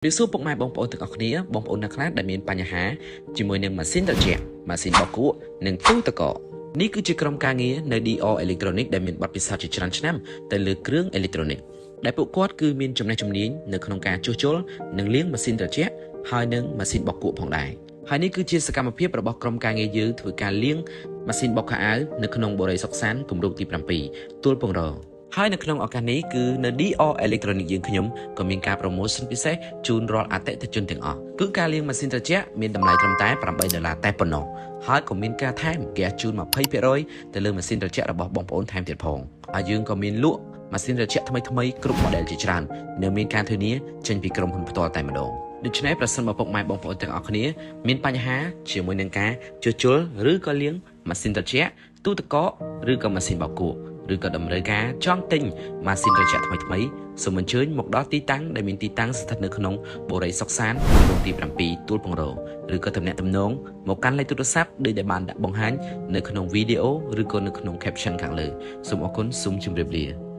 វាសួរពុកម៉ែបងប្អូនទាំងអស់គ្នាបងប្អូនអ្នកខ្លះដែលមានបញ្ហាជាមួយនឹងម៉ាស៊ីនត្រជាក់ម៉ាស៊ីនបោកគក់និងទូទឹកកកនេះគឺជាក្រុមការងារនៅ DR Electronic ដែលមានបទពិសោធន៍ជាច្រើនឆ្នាំទៅលើគ្រឿងអេឡិចត្រូនិកដែលពួកគាត់គឺមានចំណេះជំនាញនៅក្នុងការជួសជុលនិងលាងម៉ាស៊ីនត្រជាក់ហើយនិងម៉ាស៊ីនបោកគក់ផងដែរហើយនេះគឺជាសកម្មភាពរបស់ក្រុមការងារយើងធ្វើការលាងម៉ាស៊ីនបោកខោអាវនៅក្នុងបូរីសុកសានគម្រោងទី7ទួលពងរហើយនៅក្នុងឱកាសនេះគឺនៅ DR Electronic យើងខ្ញុំក៏មានការ promotion ពិសេសជូនរាល់អតិថិជនទាំងអស់គឺការលាងម៉ាស៊ីនត្រជាក់មានតម្លៃត្រឹមតែ$8តែប៉ុណ្ណោះហើយក៏មានការថែមហ្គាសជូន20%ទៅលើម៉ាស៊ីនត្រជាក់របស់បងប្អូនថែមទៀតផងហើយយើងក៏មានលក់ម៉ាស៊ីនត្រជាក់ថ្មីៗគ្រប់ model ជាច្រើននៅមានការធានាចេញពីក្រុមហ៊ុនផ្ទាល់តែម្ដងដូច្នេះប្រសិនបើពុកម៉ែបងប្អូនទាំងអស់គ្នាមានបញ្ហាជាមួយនឹងការជួសជុលឬក៏លាងម៉ាស៊ីនត្រជាក់ទូទឹកកកឬក៏ម៉ាស៊ីនបោកគក់ឬក៏តម្រូវការចង់ទិញម៉ាស៊ីនត្រជាក់ថ្មីៗសូមអញ្ជើញមកដល់ទីតាំងដែលមានទីតាំងស្ថិតនៅក្នុងបូរីសុកសានគម្រោងទី7ទួលពងរឬក៏ទំនាក់ទំនងមកកាន់លេខទូរស័ព្ទដូចដែលបានដាក់បង្ហាញនៅក្នុងវីដេអូឬក៏នៅក្នុង caption ខាងលើសូមអរគុណសូមជម្រាបលា